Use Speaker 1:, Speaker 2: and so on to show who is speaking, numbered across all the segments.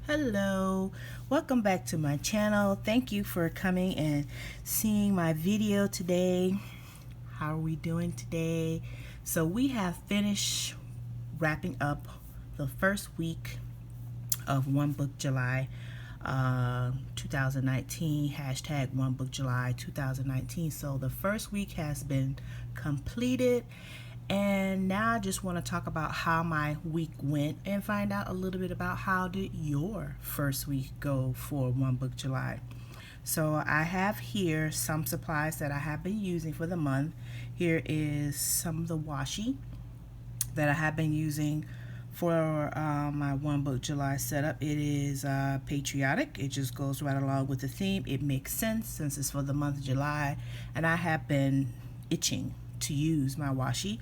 Speaker 1: Hello, welcome back to my channel. Thank you for coming and seeing my video today. How are we doing today? So we have finished wrapping up the first week of One Book July 2019, hashtag One Book July 2019. So the first week has been completed, and now I just want to talk about how my week went and find out a little bit about how did your first week go for One Book July. So I have here some supplies that I have been using for the month. Here is some of the washi that I have been using for my One Book July setup. It is patriotic. It just goes right along with the theme. It makes sense since it's for the month of July, and I have been itching to use my washi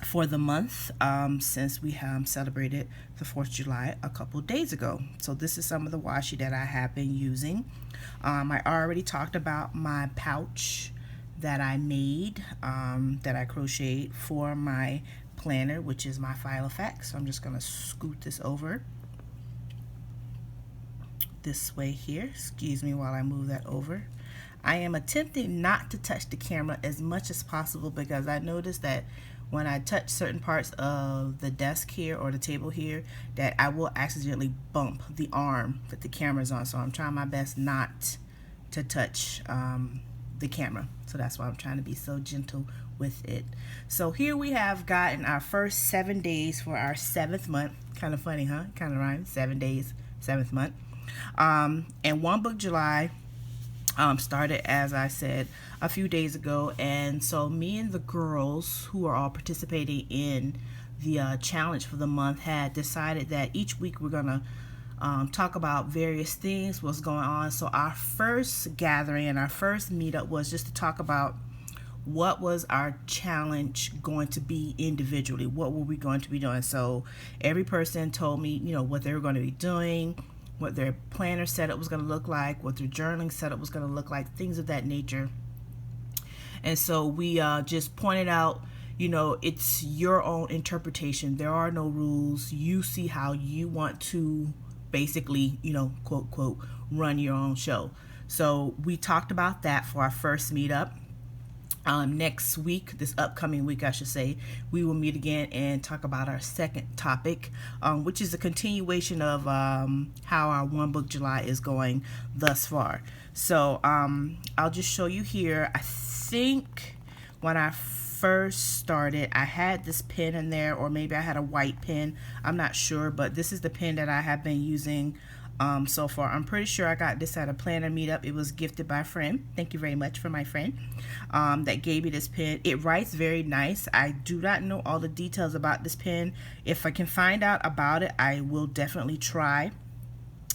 Speaker 1: for the month since we have celebrated the 4th of July a couple days ago. So this is some of the washi that I have been using. I already talked about my pouch that I made, that I crocheted for my planner, which is my Filofax. So I'm just going to scoot this over this way here. Excuse me while I move that over. I am attempting not to touch the camera as much as possible because I noticed that when I touch certain parts of the desk here or the table here, that I will accidentally bump the arm that the camera is on. So I'm trying my best not to touch the camera. So that's why I'm trying to be so gentle with it. So here we have gotten our first 7 days for our 7th month. Kind of funny, huh? Kind of rhymes. 7 days, 7th month. And One Book July started, as I said, a few days ago, and so me and the girls who are all participating in the challenge for the month had decided that each week we're gonna talk about various things, what's going on. So our first gathering and our first meetup was just to talk about what was our challenge going to be individually. What were we going to be doing? So every person told me, what they were going to be doing, what their planner setup was going to look like, what their journaling setup was going to look like, things of that nature. And so we just pointed out, it's your own interpretation. There are no rules. You see how you want to basically, quote, quote, run your own show. So we talked about that for our first meetup. Next week, this upcoming week I should say, we will meet again and talk about our second topic, which is a continuation of how our One Book July is going thus far. So I'll just show you here. I think when I first started, I had this pen in there, or maybe I had a white pen. I'm not sure, but this is the pen that I have been using so far. I'm pretty sure I got this at a planner meetup. It was gifted by a friend. Thank you very much for my friend that gave me this pen. It writes very nice. I do not know all the details about this pen. If I can find out about it, I will definitely try.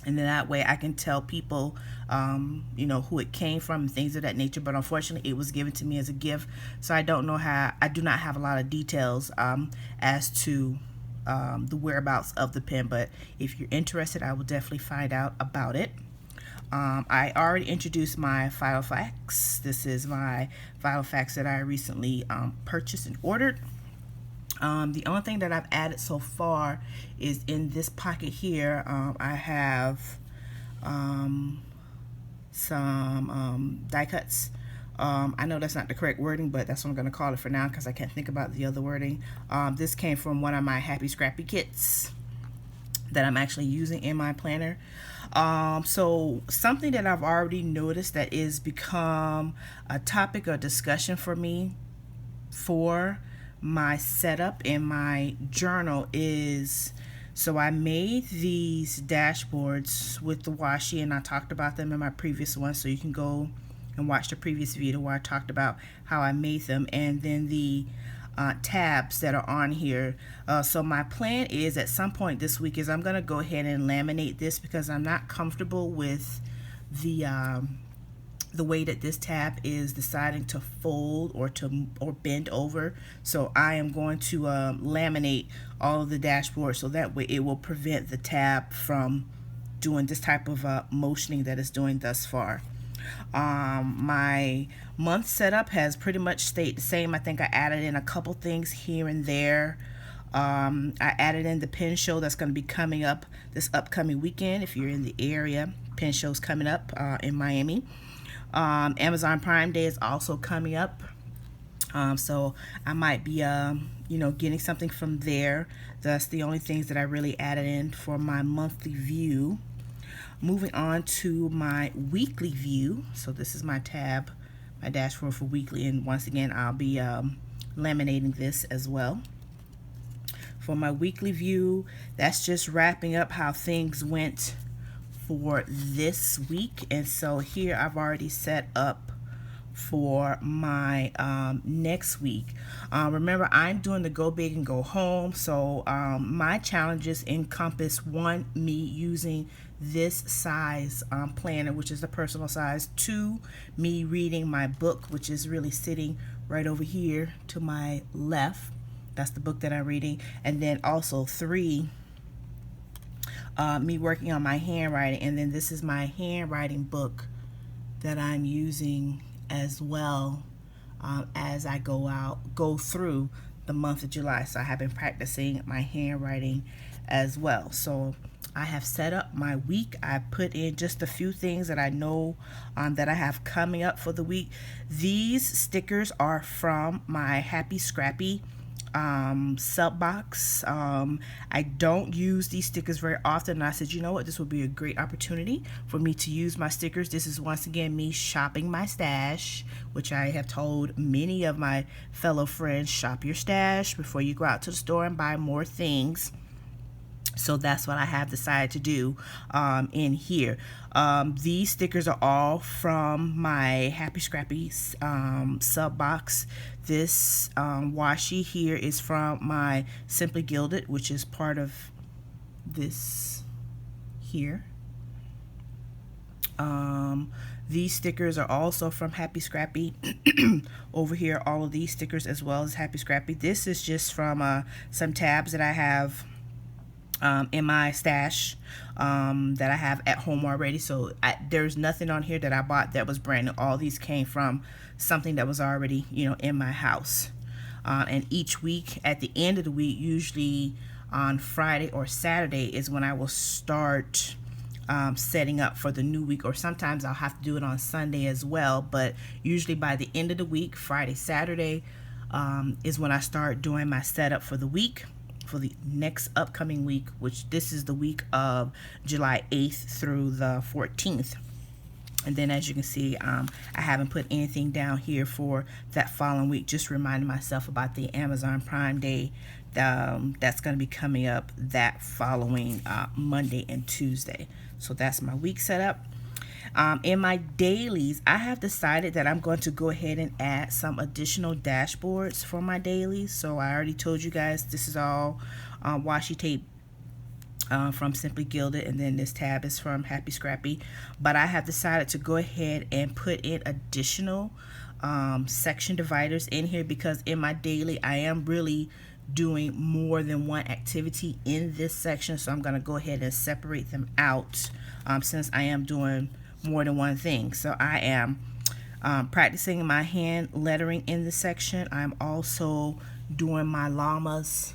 Speaker 1: And then that way I can tell people, who it came from and things of that nature. But unfortunately, it was given to me as a gift. So I don't know I do not have a lot of details as to the whereabouts of the pen, but if you're interested, I will definitely find out about it. I already introduced my Filofax. This is my Filofax that I recently purchased and ordered. The only thing that I've added so far is in this pocket here. I have some die cuts. I know that's not the correct wording, but that's what I'm going to call it for now because I can't think about the other wording. This came from one of my Happy Scrappy kits that I'm actually using in my planner. So something that I've already noticed that is become a topic of discussion for me for my setup in my journal is, so I made these dashboards with the washi, and I talked about them in my previous one, so you can go and watch the previous video where I talked about how I made them, and then the tabs that are on here. So my plan is at some point this week is I'm going to go ahead and laminate this because I'm not comfortable with the way that this tab is deciding to fold or bend over. So I am going to laminate all of the dashboard so that way it will prevent the tab from doing this type of motioning that it's doing thus far. My month setup has pretty much stayed the same. I think I added in a couple things here and there I added in the pen show that's going to be coming up this upcoming weekend. If you're in the area, pen show's coming up in Miami. Amazon Prime Day is also coming up. So I might be, getting something from there. That's the only things that I really added in for my monthly view. Moving on to my weekly view. So this is my tab, my dashboard for weekly. And once again, I'll be laminating this as well. For my weekly view, that's just wrapping up how things went for this week. And so here I've already set up for my next week. Remember, I'm doing the Go Big and Go Home. So my challenges encompass, one, me using this size planner, which is the personal size. Two, me reading my book, which is really sitting right over here to my left. That's the book that I'm reading. And then also three, me working on my handwriting. And then this is my handwriting book that I'm using as well as I go through the month of July. So I have been practicing my handwriting as well. So I have set up my week. I put in just a few things that I know that I have coming up for the week. These stickers are from my Happy Scrappy sub box. I don't use these stickers very often, and I said, you know what, this would be a great opportunity for me to use my stickers. This is once again me shopping my stash, which I have told many of my fellow friends, shop your stash before you go out to the store and buy more things. So that's what I have decided to do in here. These stickers are all from my Happy Scrappy sub box. This washi here is from my Simply Gilded, which is part of this here. These stickers are also from Happy Scrappy. Over here, all of these stickers as well as Happy Scrappy. This is just from some tabs that I have in my stash that I have at home already. So there's nothing on here that I bought that was brand new. All these came from something that was already, in my house. And each week, at the end of the week, usually on Friday or Saturday, is when I will start setting up for the new week, or sometimes I'll have to do it on Sunday as well. But usually by the end of the week, Friday, Saturday, is when I start doing my setup for the week, for the next upcoming week, which this is the week of July 8th through the 14th. And then as you can see, I haven't put anything down here for that following week, just reminding myself about the Amazon Prime Day that's going to be coming up that following Monday and Tuesday. So that's my week setup. In my dailies, I have decided that I'm going to go ahead and add some additional dashboards for my dailies. So I already told you guys this is all washi tape from Simply Gilded, and then this tab is from Happy Scrappy. But I have decided to go ahead and put in additional section dividers in here, because in my daily I am really doing more than one activity in this section. So I'm going to go ahead and separate them out since I am doing more than one thing. So I am practicing my hand lettering in this section. I'm also doing my llamas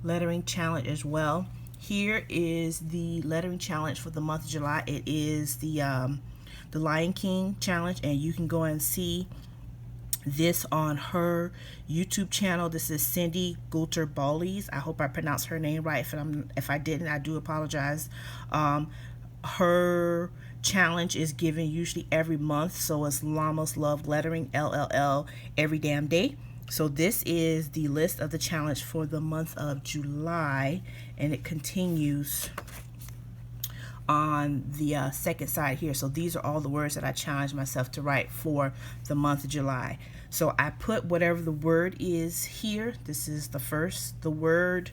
Speaker 1: lettering challenge as well. Here is the lettering challenge for the month of July. It is the Lion King challenge, and you can go and see this on her YouTube channel. This is Cindy Goulter Bowles. I hope I pronounced her name right. If I didn't, I do apologize. Her challenge is given usually every month, so it's Llamas Love Lettering, LLL, every damn day. So this is the list of the challenge for the month of July, and it continues on the second side here. So these are all the words that I challenged myself to write for the month of July. So I put whatever the word is here. This is the first. The word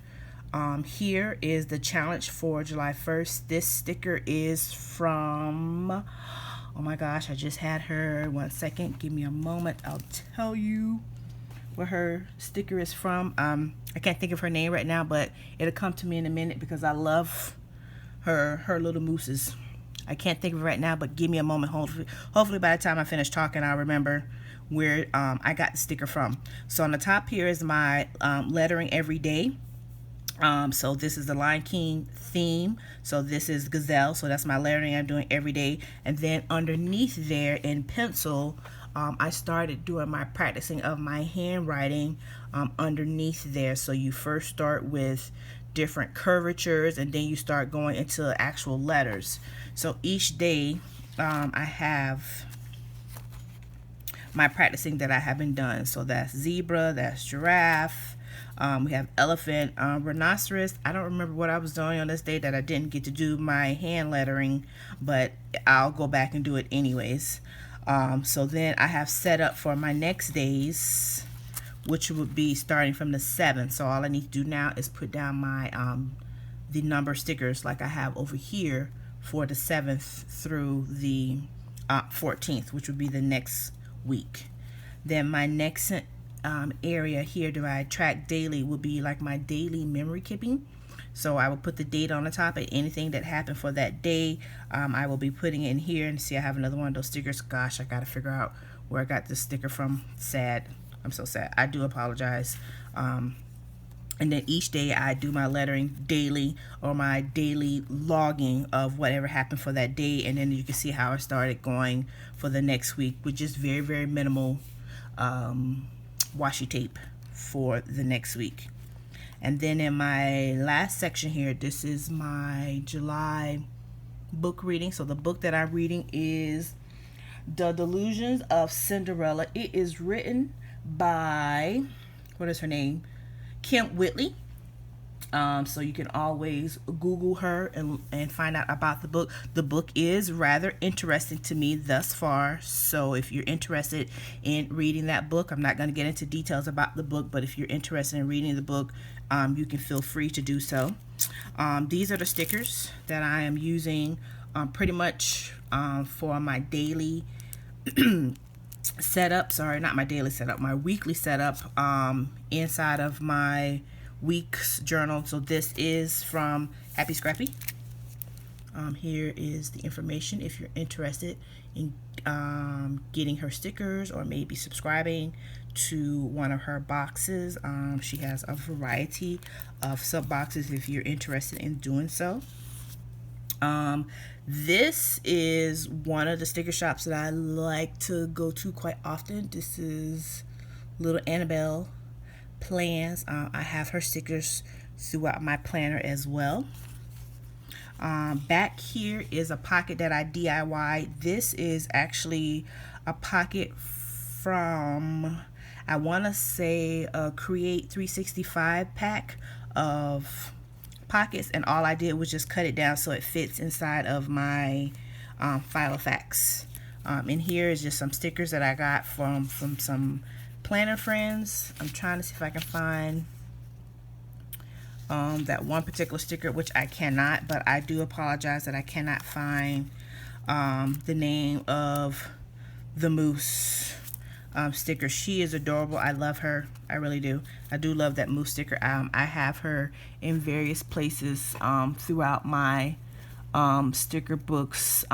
Speaker 1: here is the challenge for July 1st. This sticker is from, oh my gosh, I just had her. 1 second, give me a moment. I'll tell you where her sticker is from. I can't think of her name right now, but it'll come to me in a minute because I love her little mooses. I can't think of it right now, but give me a moment. Hopefully by the time I finish talking, I'll remember where I got the sticker from. So on the top here is my lettering every day. So this is the Lion King theme. So this is Gazelle. So that's my lettering I'm doing every day. And then underneath there in pencil, I started doing my practicing of my handwriting underneath there. So you first start with different curvatures and then you start going into actual letters. So each day I have my practicing that I have been done. So that's zebra, that's giraffe, we have elephant, rhinoceros. I don't remember what I was doing on this day that I didn't get to do my hand lettering, but I'll go back and do it anyways. So then I have set up for my next days, which would be starting from the 7th. So all I need to do now is put down my the number stickers like I have over here for the 7th through the 14th, which would be the next week. Then my next area here that I track daily will be like my daily memory keeping. So I will put the date on the top and anything that happened for that day. I will be putting it in here. And see, I have another one of those stickers. Gosh, I gotta figure out where I got this sticker from. Sad. I'm so sad. I do apologize. And then each day I do my lettering daily, or my daily logging of whatever happened for that day. And then you can see how I started going for the next week with just very, very minimal washi tape for the next week. And then in my last section here, this is my July book reading. So the book that I'm reading is The Delusions of Cinderella. It is written by, what is her name? Kym Whitley. So you can always Google her and find out about the book. The book is rather interesting to me thus far. So if you're interested in reading that book, I'm not going to get into details about the book, but if you're interested in reading the book, you can feel free to do so. These are the stickers that I am using pretty much for my daily setup. Sorry, not my daily setup, my weekly setup inside of my week's journal. So this is from Happy Scrappy. Here is the information if you're interested in getting her stickers or maybe subscribing to one of her boxes. She has a variety of sub boxes if you're interested in doing so. This is one of the sticker shops that I like to go to quite often. This is Little Annabelle Plans. I have her stickers throughout my planner as well. Back here is a pocket that I DIY. This is actually a pocket from, I want to say, a Create 365 pack of pockets, and all I did was just cut it down so it fits inside of my Filofax. In here is just some stickers that I got from some planner friends. I'm trying to see if I can find that one particular sticker, which I cannot, but I do apologize that I cannot find the name of the moose sticker. She is adorable. I love her. I really do. I do love that moose sticker. I have her in various places throughout my sticker books.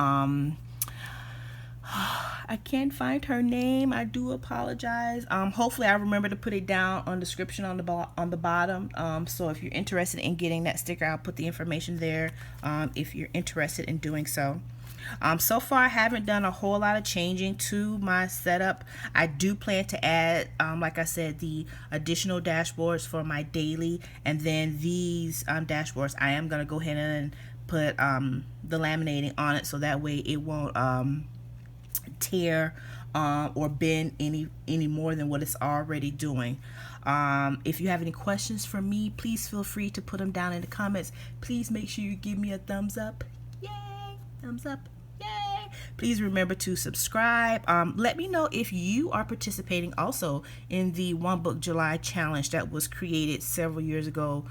Speaker 1: I can't find her name. I do apologize. Hopefully I remember to put it down on the description on the bottom. So if you're interested in getting that sticker, I'll put the information there if you're interested in doing so. So far I haven't done a whole lot of changing to my setup. I do plan to add, like I said, the additional dashboards for my daily, and then these dashboards I am going to go ahead and put the laminating on it so that way it won't tear or bend any more than what it's already doing. If you have any questions for me, please feel free to put them down in the comments. Please make sure you give me a thumbs up. Yay! Thumbs up. Yay! Please remember to subscribe. Let me know if you are participating also in the One Book July challenge that was created several years ago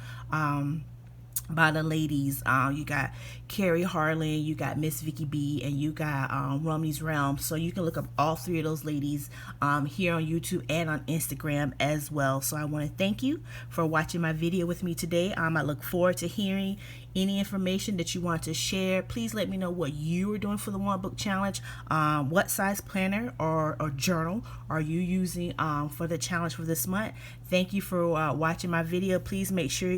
Speaker 1: by the ladies. You got Carrie Harlan, you got Miss Vicky B, and you got Romney's Realm. So you can look up all three of those ladies here on YouTube and on Instagram as well. So I want to thank you for watching my video with me today. I look forward to hearing any information that you want to share. Please let me know what you are doing for the One Book Challenge. What size planner or journal are you using for the challenge for this month? Thank you for watching my video. Please make sure